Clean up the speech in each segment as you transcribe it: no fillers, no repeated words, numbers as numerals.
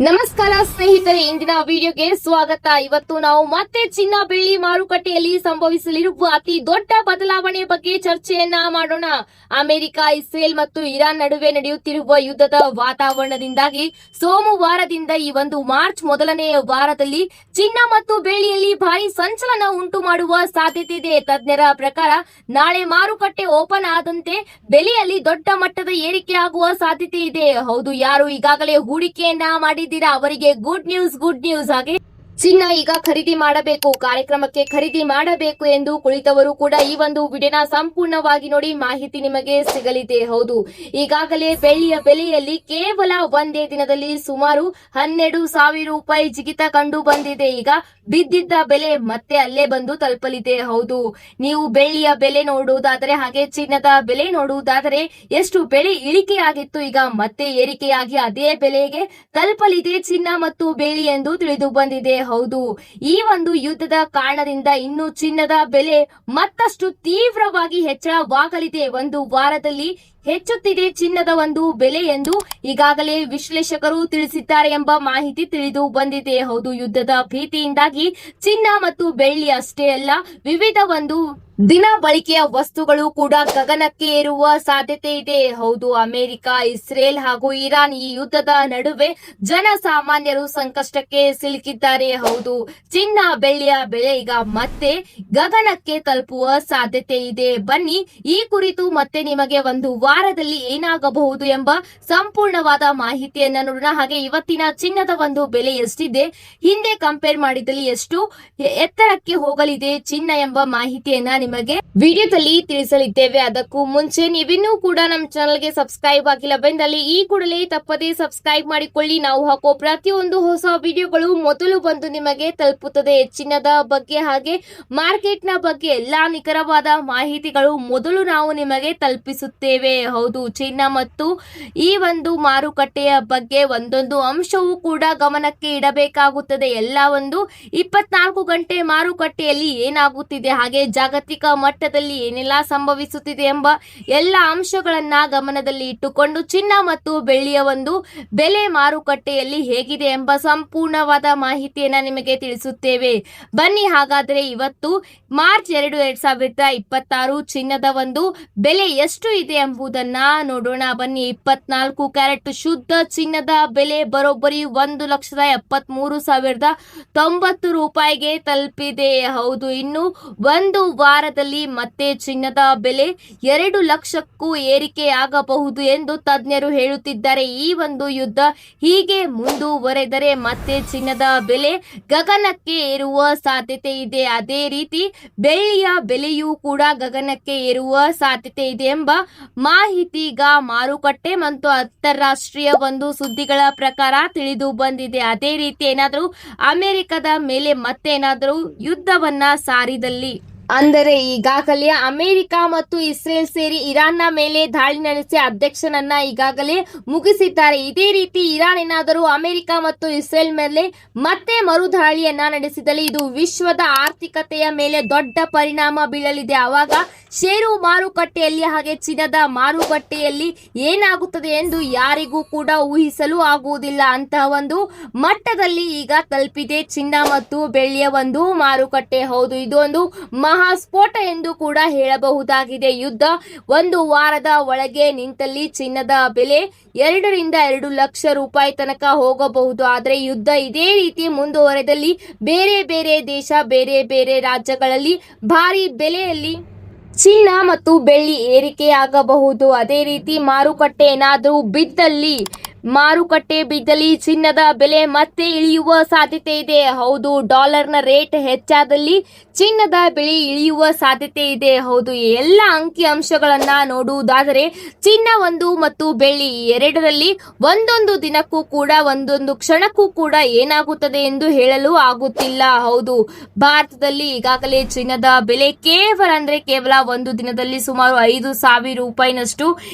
ನಮಸ್ಕಾರ ಸ್ನೇಹಿತರೆ, ಇಂದಿನ ವಿಡಿಯೋಗೆ ಸ್ವಾಗತ. ಇವತ್ತು ನಾವು ಮತ್ತೆ ಚಿನ್ನ ಬೆಳ್ಳಿ ಮಾರುಕಟ್ಟೆಯಲ್ಲಿ ಸಂಭವಿಸಲಿರುವ ಅತಿ ದೊಡ್ಡ ಬದಲಾವಣೆ ಬಗ್ಗೆ ಚರ್ಚೆಯನ್ನ ಮಾಡೋಣ. ಅಮೆರಿಕ, ಇಸ್ರೇಲ್ ಮತ್ತು ಇರಾನ್ ನಡುವೆ ನಡೆಯುತ್ತಿರುವ ಯುದ್ಧದ ವಾತಾವರಣದಿಂದಾಗಿ ಸೋಮವಾರದಿಂದ ಈ ಒಂದು ಮಾರ್ಚ್ ಮೊದಲನೆಯ ವಾರದಲ್ಲಿ ಚಿನ್ನ ಮತ್ತು ಬೆಳ್ಳಿಯಲ್ಲಿ ಭಾರಿ ಸಂಚಲನ ಉಂಟು ಮಾಡುವ ಸಾಧ್ಯತೆ ಇದೆ. ತಜ್ಞರ ಪ್ರಕಾರ ನಾಳೆ ಮಾರುಕಟ್ಟೆ ಓಪನ್ ಆದಂತೆ ಬೆಲೆಯಲ್ಲಿ ದೊಡ್ಡ ಮಟ್ಟದ ಏರಿಕೆ ಆಗುವ ಸಾಧ್ಯತೆ ಇದೆ. ಹೌದು, ಯಾರು ಈಗಾಗಲೇ ಹೂಡಿಕೆಯನ್ನ ಮಾಡಿದ್ದೀರಾ ಅವರಿಗೆ ಗುಡ್ ನ್ಯೂಸ್. ಹಾಗೆ ಚಿನ್ನ ಈಗ ಖರೀದಿ ಮಾಡಬೇಕು, ಕಾರ್ಯಕ್ರಮಕ್ಕೆ ಖರೀದಿ ಮಾಡಬೇಕು ಎಂದು ಕುಳಿತವರು ಕೂಡ ಈ ಒಂದು ವಿಡಿಯೋನ ಸಂಪೂರ್ಣವಾಗಿ ನೋಡಿ, ಮಾಹಿತಿ ನಿಮಗೆ ಸಿಗಲಿದೆ. ಹೌದು, ಈಗಾಗಲೇ ಬೆಳ್ಳಿಯ ಬೆಲೆಯಲ್ಲಿ ಕೇವಲ ಒಂದೇ ದಿನದಲ್ಲಿ ಸುಮಾರು 12,000 ರೂಪಾಯಿ ಜಿಗಿತ ಕಂಡು ಬಂದಿದೆ. ಈಗ ಬಿದ್ದಿದ್ದ ಬೆಲೆ ಮತ್ತೆ ಅಲ್ಲೇ ಬಂದು ತಲುಪಲಿದೆ. ಹೌದು, ನೀವು ಬೆಳ್ಳಿಯ ಬೆಲೆ ನೋಡುವುದಾದರೆ ಹಾಗೆ ಚಿನ್ನದ ಬೆಲೆ ನೋಡುವುದಾದರೆ ಎಷ್ಟು ಬೆಲೆ ಇಳಿಕೆಯಾಗಿತ್ತು, ಈಗ ಮತ್ತೆ ಏರಿಕೆಯಾಗಿ ಅದೇ ಬೆಲೆಗೆ ತಲುಪಲಿದೆ ಚಿನ್ನ ಮತ್ತು ಬೆಳ್ಳಿ ಎಂದು ತಿಳಿದು ಬಂದಿದೆ. ಹೌದು, ಈ ಒಂದು ಯುದ್ಧದ ಕಾರಣದಿಂದ ಇನ್ನು ಚಿನ್ನದ ಬೆಲೆ ಮತ್ತಷ್ಟು ತೀವ್ರವಾಗಿ ಹೆಚ್ಚಳವಾಗಲಿದೆ. ಒಂದು ವಾರದಲ್ಲಿ ಹೆಚ್ಚುತ್ತಿದೆ ಚಿನ್ನದ ಒಂದು ಬೆಲೆ ಎಂದು ಈಗಾಗಲೇ ವಿಶ್ಲೇಷಕರು ತಿಳಿಸಿದ್ದಾರೆ ಎಂಬ ಮಾಹಿತಿ ತಿಳಿದು ಬಂದಿದೆ. ಹೌದು, ಯುದ್ಧದ ಭೀತಿಯಿಂದಾಗಿ ಚಿನ್ನ ಮತ್ತು ಬೆಳ್ಳಿ ಅಷ್ಟೇ ಅಲ್ಲ, ವಿವಿಧ ಒಂದು ದಿನ ಬಳಕೆಯ ವಸ್ತುಗಳು ಕೂಡ ಗಗನಕ್ಕೆ ಏರುವ ಸಾಧ್ಯತೆ ಇದೆ. ಹೌದು, ಅಮೆರಿಕ, ಇಸ್ರೇಲ್ ಹಾಗೂ ಇರಾನ್ ಈ ಯುದ್ಧದ ನಡುವೆ ಜನಸಾಮಾನ್ಯರು ಸಂಕಷ್ಟಕ್ಕೆ ಸಿಲುಕಿದ್ದಾರೆ. ಹೌದು, ಚಿನ್ನ ಬೆಳ್ಳಿಯ ಬೆಲೆ ಈಗ ಮತ್ತೆ ಗಗನಕ್ಕೆ ತಲುಪುವ ಸಾಧ್ಯತೆ ಇದೆ. ಬನ್ನಿ ಈ ಕುರಿತು ಮತ್ತೆ ನಿಮಗೆ ಒಂದು ವಾರದಲ್ಲಿ ಏನಾಗಬಹುದು ಎಂಬ ಸಂಪೂರ್ಣವಾದ ಮಾಹಿತಿಯನ್ನ ನೋಡೋಣ. ಹಾಗೆ ಇವತ್ತಿನ ಚಿನ್ನದ ಒಂದು ಬೆಲೆ ಎಷ್ಟಿದೆ, ಹಿಂದೆ ಕಂಪೇರ್ ಮಾಡಿದಲ್ಲಿ ಎಷ್ಟು ಎತ್ತರಕ್ಕೆ ಹೋಗಲಿದೆ ಚಿನ್ನ ಎಂಬ ಮಾಹಿತಿಯನ್ನ ನಿಮಗೆ ವಿಡಿಯೋದಲ್ಲಿ ತಿಳಿಸಲಿದ್ದೇವೆ. ಅದಕ್ಕೂ ಮುಂಚೆ ನೀವಿನ್ನೂ ಕೂಡ ನಮ್ಮ ಚಾನಲ್ಗೆ ಸಬ್ಸ್ಕ್ರೈಬ್ ಆಗಿಲ್ಲ ಬಂದಲ್ಲಿ ಈ ಕೂಡಲೇ ತಪ್ಪದೇ ಸಬ್ಸ್ಕ್ರೈಬ್ ಮಾಡಿಕೊಳ್ಳಿ. ನಾವು ಹಾಕೋ ಪ್ರತಿಯೊಂದು ಹೊಸ ವಿಡಿಯೋಗಳು ಮೊದಲು ಬಂದು ನಿಮಗೆ ತಲುಪುತ್ತದೆ. ಚಿನ್ನದ ಬಗ್ಗೆ ಹಾಗೆ ಮಾರ್ಕೆಟ್ ನ ಬಗ್ಗೆ ಎಲ್ಲಾ ನಿಖರವಾದ ಮಾಹಿತಿಗಳು ಮೊದಲು ನಾವು ನಿಮಗೆ ತಲುಪಿಸುತ್ತೇವೆ. ಹೌದು, ಚಿನ್ನ ಮತ್ತು ಈ ಒಂದು ಮಾರುಕಟ್ಟೆಯ ಬಗ್ಗೆ ಒಂದೊಂದು ಅಂಶವೂ ಕೂಡ ಗಮನಕ್ಕೆ ಇಡಬೇಕಾಗುತ್ತದೆ. ಎಲ್ಲ ಒಂದು 24 ಗಂಟೆ ಮಾರುಕಟ್ಟೆಯಲ್ಲಿ ಏನಾಗುತ್ತಿದೆ ಹಾಗೆ ಜಾಗತಿಕ ಮಟ್ಟದಲ್ಲಿ ಏನೆಲ್ಲ ಸಂಭವಿಸುತ್ತಿದೆ ಎಂಬ ಎಲ್ಲ ಅಂಶಗಳನ್ನ ಗಮನದಲ್ಲಿ ಇಟ್ಟುಕೊಂಡು ಚಿನ್ನ ಮತ್ತು ಬೆಳ್ಳಿಯ ಒಂದು ಬೆಲೆ ಮಾರುಕಟ್ಟೆಯಲ್ಲಿ ಹೇಗಿದೆ ಎಂಬ ಸಂಪೂರ್ಣವಾದ ಮಾಹಿತಿಯನ್ನ ನಿಮಗೆ ತಿಳಿಸುತ್ತೇವೆ. ಬನ್ನಿ ಹಾಗಾದ್ರೆ ಇವತ್ತು ಮಾರ್ಚ್ 2, 2026 ಚಿನ್ನದ ಒಂದು ಬೆಲೆ ಎಷ್ಟು ಇದೆ ಎಂಬುದನ್ನ ನೋಡೋಣ. ಬನ್ನಿ, 24 ಕ್ಯಾರೆಟ್ ಶುದ್ಧ ಚಿನ್ನದ ಬೆಲೆ ಬರೋಬ್ಬರಿ 1,73,090 ರೂಪಾಯಿಗೆ ತಲುಪಿದೆ. ಹೌದು, ಇನ್ನು ಒಂದು ವಾರದಲ್ಲಿ ಮತ್ತೆ ಚಿನ್ನದ ಬೆಲೆ 2 ಲಕ್ಷಕ್ಕೂ ಏರಿಕೆಯಾಗಬಹುದು ಎಂದು ತಜ್ಞರು ಹೇಳುತ್ತಿದ್ದಾರೆ. ಈ ಒಂದು ಯುದ್ಧ ಹೀಗೆ ಮುಂದುವರೆದರೆ ಮತ್ತೆ ಚಿನ್ನದ ಬೆಲೆ ಗಗನಕ್ಕೆ ಏರುವ ಸಾಧ್ಯತೆ ಇದೆ. ಅದೇ ರೀತಿ ಬೆಳ್ಳಿಯ ಬೆಲೆಯೂ ಕೂಡ ಗಗನಕ್ಕೆ ಏರುವ ಸಾಧ್ಯತೆ ಇದೆ ಎಂಬ ಮಾಹಿತಿ ಈಗ ಮಾರುಕಟ್ಟೆ ಮತ್ತು ಅಂತಾರಾಷ್ಟ್ರೀಯ ಒಂದು ಸುದ್ದಿಗಳ ಪ್ರಕಾರ ತಿಳಿದು ಬಂದಿದೆ. ಅದೇ ರೀತಿ ಏನಾದರೂ ಅಮೆರಿಕದ ಮೇಲೆ ಮತ್ತೆ ಏನಾದರೂ ಯುದ್ಧವನ್ನ ಸಾರಿದಲ್ಲಿ, ಅಂದರೆ ಈಗಾಗಲೇ ಅಮೆರಿಕ ಮತ್ತು ಇಸ್ರೇಲ್ ಸೇರಿ ಇರಾನ್ನ ಮೇಲೆ ದಾಳಿ ನಡೆಸಿ ಅಧ್ಯಕ್ಷನನ್ನ ಈಗಾಗಲೇ ಮುಗಿಸಿದ್ದಾರೆ. ಇದೇ ರೀತಿ ಇರಾನ್ ಏನಾದರೂ ಅಮೆರಿಕ ಮತ್ತು ಇಸ್ರೇಲ್ ಮೇಲೆ ಮತ್ತೆ ಮರು ದಾಳಿಯನ್ನ ನಡೆಸಿದಲ್ಲಿ ಇದು ವಿಶ್ವದ ಆರ್ಥಿಕತೆಯ ಮೇಲೆ ದೊಡ್ಡ ಪರಿಣಾಮ ಬೀಳಲಿದೆ. ಆವಾಗ ಷೇರು ಮಾರುಕಟ್ಟೆಯಲ್ಲಿ ಹಾಗೆ ಚಿನ್ನದ ಮಾರುಕಟ್ಟೆಯಲ್ಲಿ ಏನಾಗುತ್ತದೆ ಎಂದು ಯಾರಿಗೂ ಕೂಡ ಊಹಿಸಲು ಆಗುವುದಿಲ್ಲ. ಅಂತಹ ಒಂದು ಮಟ್ಟದಲ್ಲಿ ಈಗ ತಲುಪಿದೆ ಚಿನ್ನ ಮತ್ತು ಬೆಳ್ಳಿಯ ಒಂದು ಮಾರುಕಟ್ಟೆ. ಹೌದು, ಇದು ಒಂದು ಮಹಾಸ್ಫೋಟ ಎಂದು ಕೂಡ ಹೇಳಬಹುದಾಗಿದೆ. ಯುದ್ಧ ಒಂದು ವಾರದ ಒಳಗೆ ನಿಂತಲ್ಲಿ ಚಿನ್ನದ ಬೆಲೆ 2 ರಿಂದ 2 ಲಕ್ಷ ರೂಪಾಯಿ ತನಕ ಹೋಗಬಹುದು. ಆದರೆ ಯುದ್ಧ ಇದೇ ರೀತಿ ಮುಂದುವರೆದಲ್ಲಿ ಬೇರೆ ಬೇರೆ ದೇಶ, ಬೇರೆ ಬೇರೆ ರಾಜ್ಯಗಳಲ್ಲಿ ಭಾರಿ ಬೆಲೆಯಲ್ಲಿ ಚಿನ್ನ ಮತ್ತು ಬೆಳ್ಳಿ ಏರಿಕೆಯಾಗಬಹುದು. ಅದೇ ರೀತಿ ಮಾರುಕಟ್ಟೆ ಏನಾದರೂ ಬಿದ್ದಲ್ಲಿ ಚಿನ್ನದ ಬೆಲೆ ಮತ್ತೆ ಇಳಿಯುವ ಸಾಧ್ಯತೆ ಇದೆ. ಹೌದು, ಡಾಲರ್ನ ರೇಟ್ ಹೆಚ್ಚಾದಲ್ಲಿ ಚಿನ್ನದ ಬೆಲೆ ಇಳಿಯುವ ಸಾಧ್ಯತೆ ಇದೆ. ಹೌದು, ಎಲ್ಲ ಅಂಕಿ ಅಂಶಗಳನ್ನ ನೋಡುವುದಾದರೆ ಚಿನ್ನ ಒಂದು ಮತ್ತು ಬೆಳ್ಳಿ ಎರಡರಲ್ಲಿ ಒಂದೊಂದು ದಿನಕ್ಕೂ ಕೂಡ ಒಂದೊಂದು ಕ್ಷಣಕ್ಕೂ ಕೂಡ ಏನಾಗುತ್ತದೆ ಎಂದು ಹೇಳಲು ಆಗುತ್ತಿಲ್ಲ. ಹೌದು, ಭಾರತದಲ್ಲಿ ಈಗಾಗಲೇ ಚಿನ್ನದ ಬೆಲೆ ಕೇವಲ ಒಂದು ದಿನದಲ್ಲಿ ಸುಮಾರು 5,000 ರೂಪಾಯಿನಷ್ಟು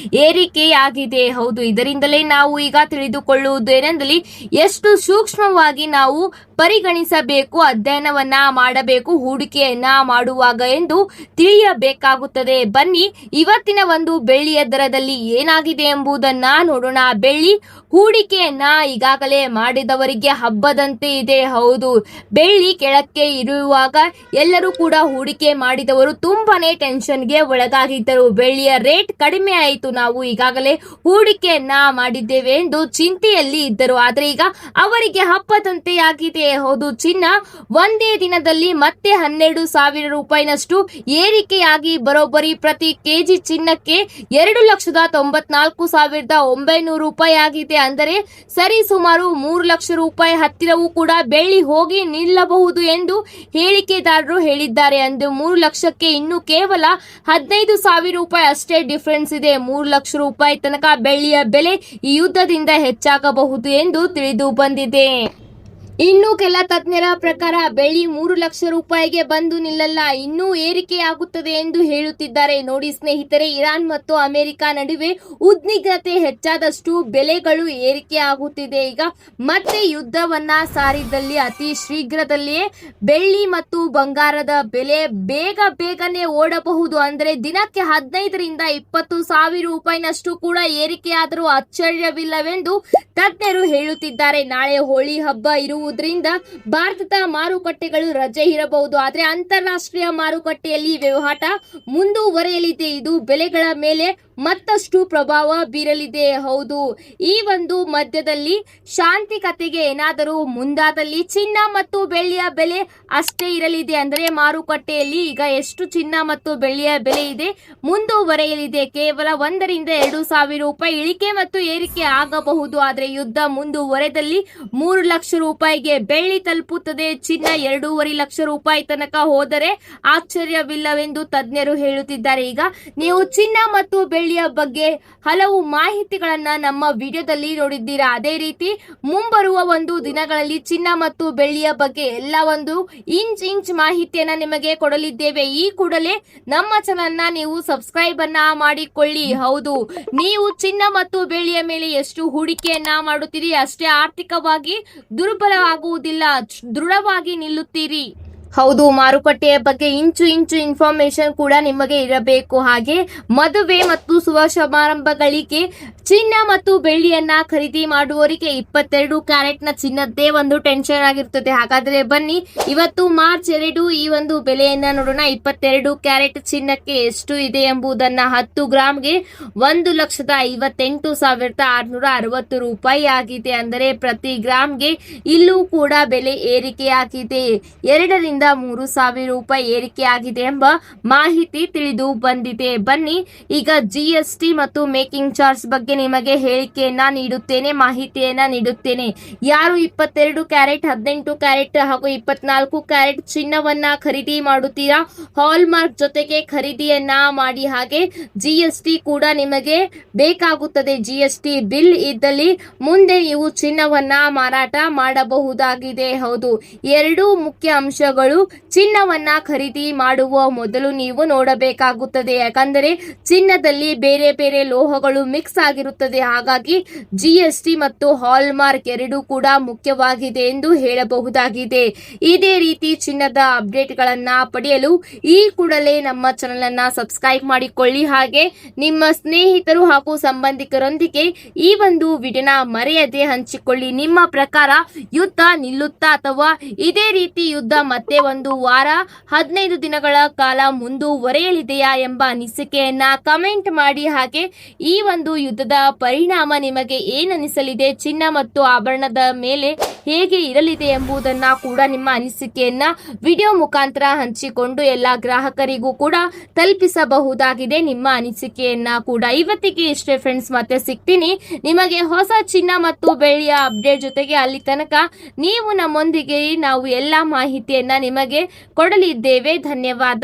ಏರಿಕೆಯಾಗಿದೆ. ಹೌದು, ಇದರಿಂದಲೇ ನಾವು ಈಗ ತಿಳಿದುಕೊಳ್ಳುವುದು ಏನೆಂದರೆ ಎಷ್ಟು ಸೂಕ್ಷ್ಮವಾಗಿ ನಾವು ಪರಿಗಣಿಸಬೇಕು, ಅಧ್ಯಯನವನ್ನ ಮಾಡಬೇಕು ಹೂಡಿಕೆಯನ್ನ ಮಾಡುವಾಗ ಎಂದು ತಿಳಿಯಬೇಕಾಗುತ್ತದೆ. ಬನ್ನಿ ಇವತ್ತಿನ ಒಂದು ಬೆಳ್ಳಿಯ ದರದಲ್ಲಿ ಏನಾಗಿದೆ ಎಂಬುದನ್ನ ನೋಡೋಣ. ಬೆಳ್ಳಿ ಹೂಡಿಕೆಯನ್ನ ಈಗಾಗಲೇ ಮಾಡಿದವರಿಗೆ ಹಬ್ಬದಂತೆ ಇದೆ. ಹೌದು, ಬೆಳ್ಳಿ ಕೆಳಕ್ಕೆ ಇರುವಾಗ ಎಲ್ಲರೂ ಕೂಡ ಹೂಡಿಕೆ ಮಾಡಿದವರು ತುಂಬಾನೇ ಟೆನ್ಷನ್ಗೆ ಒಳಗಾಗಿದ್ದರು. ಬೆಳ್ಳಿಯ ರೇಟ್ ಕಡಿಮೆ ಆಯಿತು, ನಾವು ಈಗಾಗಲೇ ಹೂಡಿಕೆಯನ್ನ ಮಾಡಿದ್ದೇವೆ ಎಂದು ಚಿಂತೆಯಲ್ಲಿ ಇದ್ದರು. ಆದ್ರೆ ಈಗ ಅವರಿಗೆ ಹಬ್ಬದಂತೆ ಆಗಿದೆ. ಹೌದು, ಚಿನ್ನ ಒಂದೇ ದಿನದಲ್ಲಿ ಮತ್ತೆ 12,000 ರೂಪಾಯಿನಷ್ಟು ಏರಿಕೆಯಾಗಿ ಬರೋಬ್ಬರಿ ಪ್ರತಿ ಕೆಜಿ ಚಿನ್ನಕ್ಕೆ 2,94,900 ರೂಪಾಯಿ ಆಗಿದೆ. ಅಂದರೆ ಸರಿ ಸುಮಾರು 3 ಲಕ್ಷ ರೂಪಾಯಿ ಹತ್ತಿರವೂ ಕೂಡ ಬೆಳ್ಳಿ ಹೋಗಿ ನಿಲ್ಲಬಹುದು ಎಂದು ಹೇಳಿಕೆದಾರರು ಹೇಳಿದ್ದಾರೆ. ಅಂದು 3 ಲಕ್ಷಕ್ಕೆ ಇನ್ನು ಕೇವಲ 15,000 ರೂಪಾಯಿ ಅಷ್ಟೇ ಡಿಫರೆನ್ಸ್ ಇದೆ. 3 ಲಕ್ಷ ರೂಪಾಯಿ ತನಕ ಬೆಳ್ಳಿಯ ಬೆಲೆ ಈ ಯುದ್ಧದಿಂದ ಹೆಚ್ಚಾಗಬಹುದು ಎಂದು ತಿಳಿದು ಬಂದಿದೆ. ಇನ್ನು ಕೆಲ ತಜ್ಞರ ಪ್ರಕಾರ ಬೆಳ್ಳಿ 3 ಲಕ್ಷ ರೂಪಾಯಿಗೆ ಬಂದು ನಿಲ್ಲಲ್ಲ, ಇನ್ನೂ ಏರಿಕೆಯಾಗುತ್ತದೆ ಎಂದು ಹೇಳುತ್ತಿದ್ದಾರೆ. ನೋಡಿ ಸ್ನೇಹಿತರೆ, ಇರಾನ್ ಮತ್ತು ಅಮೆರಿಕ ನಡುವೆ ಉದ್ವಿಗ್ನತೆ ಹೆಚ್ಚಾದಷ್ಟು ಬೆಲೆಗಳು ಏರಿಕೆ ಆಗುತ್ತಿದೆ. ಈಗ ಮತ್ತೆ ಯುದ್ಧವನ್ನ ಸಾರಿದಲ್ಲಿ ಅತಿ ಶೀಘ್ರದಲ್ಲಿಯೇ ಬೆಳ್ಳಿ ಮತ್ತು ಬಂಗಾರದ ಬೆಲೆ ಬೇಗನೆ ಓಡಬಹುದು. ಅಂದರೆ ದಿನಕ್ಕೆ 15ರಿಂದ 20,000 ರೂಪಾಯಿನಷ್ಟು ಕೂಡ ಏರಿಕೆಯಾದರೂ ಆಶ್ಚರ್ಯವಿಲ್ಲವೆಂದು ತಜ್ಞರು ಹೇಳುತ್ತಿದ್ದಾರೆ. ನಾಳೆ ಹೋಳಿ ಹಬ್ಬ ಇರುವುದರಿಂದ ಭಾರತದ ಮಾರುಕಟ್ಟೆಗಳು ರಜೆ ಇರಬಹುದು. ಆದರೆ ಅಂತಾರಾಷ್ಟ್ರೀಯ ಮಾರುಕಟ್ಟೆಯಲ್ಲಿ ವ್ಯವಹಾರ ಮುಂದುವರೆಯಲಿದೆ. ಇದು ಬೆಲೆಗಳ ಮೇಲೆ ಮತ್ತಷ್ಟು ಪ್ರಭಾವ ಬೀರಲಿದೆ. ಹೌದು, ಈ ಒಂದು ಮಧ್ಯದಲ್ಲಿ ಶಾಂತಿಕತೆಗೆ ಏನಾದರೂ ಮುಂದಾದಲ್ಲಿ ಚಿನ್ನ ಮತ್ತು ಬೆಳ್ಳಿಯ ಬೆಲೆ ಅಷ್ಟೇ ಇರಲಿದೆ. ಅಂದರೆ ಮಾರುಕಟ್ಟೆಯಲ್ಲಿ ಈಗ ಎಷ್ಟು ಚಿನ್ನ ಮತ್ತು ಬೆಳ್ಳಿಯ ಬೆಲೆ ಇದೆ ಮುಂದುವರೆಯಲಿದೆ. ಕೇವಲ 1ರಿಂದ 2,000 ರೂಪಾಯಿ ಇಳಿಕೆ ಮತ್ತು ಏರಿಕೆ ಆಗಬಹುದು. ಆದರೆ ಯುದ್ಧ ಮುಂದುವರೆದಲ್ಲಿ 3 ಲಕ್ಷ ರೂಪಾಯಿಗೆ ಬೆಳ್ಳಿ ತಲುಪುತ್ತದೆ. ಚಿನ್ನ 2.5 ಲಕ್ಷ ರೂಪಾಯಿ ತನಕ ಹೋದರೆ ಆಶ್ಚರ್ಯವಿಲ್ಲವೆಂದು ತಜ್ಞರು ಹೇಳುತ್ತಿದ್ದಾರೆ. ಈಗ ನೀವು ಚಿನ್ನ ಮತ್ತು ಬೆಳ್ಳಿಯ ಬಗ್ಗೆ ಹಲವು ಮಾಹಿತಿಗಳನ್ನ ನಮ್ಮ ವಿಡಿಯೋದಲ್ಲಿ ನೋಡಿದ್ದೀರಾ. ಅದೇ ರೀತಿ ಮುಂಬರುವ ಒಂದು ದಿನಗಳಲ್ಲಿ ಚಿನ್ನ ಮತ್ತು ಬೆಳ್ಳಿಯ ಬಗ್ಗೆ ಎಲ್ಲ ಒಂದು ಇಂಚ್ ಮಾಹಿತಿಯನ್ನ ನಿಮಗೆ ಕೊಡಲಿದ್ದೇವೆ. ಈ ಕೂಡಲೇ ನಮ್ಮ ಚಾನೆಲ್ನ ನೀವು ಸಬ್ಸ್ಕ್ರೈಬ್ ಅನ್ನ ಮಾಡಿಕೊಳ್ಳಿ. ಹೌದು, ನೀವು ಚಿನ್ನ ಮತ್ತು ಬೆಳ್ಳಿಯ ಮೇಲೆ ಎಷ್ಟು ಹೂಡಿಕೆಯನ್ನ ಮಾಡುತ್ತೀರಿ ಅಷ್ಟೇ ಆರ್ಥಿಕವಾಗಿ ದುರ್ಬಲವಾಗುವುದಿಲ್ಲ, ದೃಢವಾಗಿ ನಿಲ್ಲುತ್ತೀರಿ. ಹೌದು, ಮಾರುಕಟ್ಟೆಯ ಬಗ್ಗೆ ಇಂಚು ಇನ್ಫಾರ್ಮೇಶನ್ ಕೂಡ ನಿಮಗೆ ಇರಬೇಕು. ಹಾಗೆ ಮದುವೆ ಮತ್ತು ಶುಭ ಸಮಾರಂಭಗಳಿಗೆ ಚಿನ್ನ ಮತ್ತು ಬೆಳ್ಳಿಯನ್ನ ಖರೀದಿ ಮಾಡುವವರಿಗೆ 22 ಕ್ಯಾರೆಟ್ನ ಚಿನ್ನದ್ದೇ ಒಂದು ಟೆನ್ಷನ್ ಆಗಿರ್ತದೆ. ಹಾಗಾದ್ರೆ ಬನ್ನಿ ಇವತ್ತು ಮಾರ್ಚ್ 2 ಈ ಒಂದು ಬೆಲೆಯನ್ನ ನೋಡೋಣ. 22 ಕ್ಯಾರೆಟ್ ಚಿನ್ನಕ್ಕೆ ಎಷ್ಟು ಇದೆ ಎಂಬುದನ್ನ 10 ಗ್ರಾಮ್ಗೆ 1,58,660 ರೂಪಾಯಿ ಆಗಿದೆ. ಅಂದರೆ ಪ್ರತಿ ಗ್ರಾಮ್ಗೆ ಇಲ್ಲೂ ಕೂಡ ಬೆಲೆ ಏರಿಕೆಯಾಗಿದೆ. 2ರಿಂದ 3,000 ರೂಪಾಯಿ ಏರಿಕೆಯಾಗಿದೆ ಎಂಬ ಮಾಹಿತಿ ತಿಳಿದು ಬಂದಿದೆ. ಬನ್ನಿ ಈಗ GST ಮತ್ತು ಮೇಕಿಂಗ್ ಚಾರ್ಜ್ ಬಗ್ಗೆ ನಿಮಗೆ ಹೇಳಿಕೆಯನ್ನ ನೀಡುತ್ತೇನೆ, ಮಾಹಿತಿಯನ್ನ ನೀಡುತ್ತೇನೆ. ಯಾರು 22 ಕ್ಯಾರೆಟ್, 18 ಕ್ಯಾರೆಟ್ ಹಾಗೂ 24 ಕ್ಯಾರೆಟ್ ಚಿನ್ನವನ್ನ ಖರೀದಿ ಮಾಡುತ್ತೀರಾ, ಹಾಲ್ ಮಾರ್ಕ್ ಜೊತೆಗೆ ಖರೀದಿಯನ್ನ ಮಾಡಿ. ಹಾಗೆ GST ಕೂಡ ನಿಮಗೆ ಬೇಕಾಗುತ್ತದೆ. GST ಬಿಲ್ ಇದ್ದಲ್ಲಿ ಮುಂದೆ ನೀವು ಚಿನ್ನವನ್ನ ಮಾರಾಟ ಮಾಡಬಹುದಾಗಿದೆ. ಹೌದು, 2 ಮುಖ್ಯ ಅಂಶಗಳು ಚಿನ್ನವನ್ನ ಖರೀದಿ ಮಾಡುವ ಮೊದಲು ನೀವು ನೋಡಬೇಕಾಗುತ್ತದೆ. ಯಾಕಂದರೆ ಚಿನ್ನದಲ್ಲಿ ಬೇರೆ ಬೇರೆ ಲೋಹಗಳು ಮಿಕ್ಸ್ ಆಗಿರುತ್ತದೆ. ಹಾಗಾಗಿ GST ಮತ್ತು ಹಾಲ್ ಮಾರ್ಕ್ 2 ಕೂಡ ಮುಖ್ಯವಾಗಿದೆ ಎಂದು ಹೇಳಬಹುದಾಗಿದೆ. ಇದೇ ರೀತಿ ಚಿನ್ನದ ಅಪ್ಡೇಟ್ಗಳನ್ನ ಪಡೆಯಲು ಈ ಕೂಡಲೇ ನಮ್ಮ ಚಾನೆಲ್ ಅನ್ನ ಸಬ್ಸ್ಕ್ರೈಬ್ ಮಾಡಿಕೊಳ್ಳಿ. ಹಾಗೆ ನಿಮ್ಮ ಸ್ನೇಹಿತರು ಹಾಗೂ ಸಂಬಂಧಿಕರೊಂದಿಗೆ ಈ ಒಂದು ವಿಡಿಯೋನ ಮರೆಯದೆ ಹಂಚಿಕೊಳ್ಳಿ. ನಿಮ್ಮ ಪ್ರಕಾರ ಯುದ್ಧ ನಿಲ್ಲುತ್ತಾ ಅಥವಾ ಇದೇ ರೀತಿ ಯುದ್ಧ ಮತ್ತೆ ಒಂದು ವಾರ 15 ದಿನಗಳ ಕಾಲ ಮುಂದುವರೆಯಲಿದೆಯಾ ಎಂಬ ಅನಿಸಿಕೆಯನ್ನ ಕಮೆಂಟ್ ಮಾಡಿ. ಹಾಗೆ ಈ ಒಂದು ಯುದ್ಧದ ಪರಿಣಾಮ ನಿಮಗೆ ಏನನಿಸಲಿದೆ, ಚಿನ್ನ ಮತ್ತು ಆಭರಣದ ಮೇಲೆ ಹೇಗೆ ಇರಲಿದೆ ಎಂಬುದನ್ನ ಕೂಡ ನಿಮ್ಮ ಅನಿಸಿಕೆಯನ್ನ ವಿಡಿಯೋ ಮುಖಾಂತರ ಹಂಚಿಕೊಂಡು ಎಲ್ಲ ಗ್ರಾಹಕರಿಗೂ ಕೂಡ ತಲುಪಿಸಬಹುದಾಗಿದೆ. ನಿಮ್ಮ ಅನಿಸಿಕೆಯನ್ನ ಕೂಡ ಇವತ್ತಿಗೆ ಇಷ್ಟೇ ಫ್ರೆಂಡ್ಸ್, ಮತ್ತೆ ಸಿಗ್ತೀನಿ ನಿಮಗೆ ಹೊಸ ಚಿನ್ನ ಮತ್ತು ಬೆಳ್ಳಿಯ ಅಪ್ಡೇಟ್ ಜೊತೆಗೆ. ಅಲ್ಲಿ ತನಕ ನೀವು ನಮ್ಮೊಂದಿಗೆ ನಾವು ಎಲ್ಲ ಮಾಹಿತಿಯನ್ನ ನಿಮಗೆ ಕೊಡಲಿದ್ದೇವೆ. ಧನ್ಯವಾದ.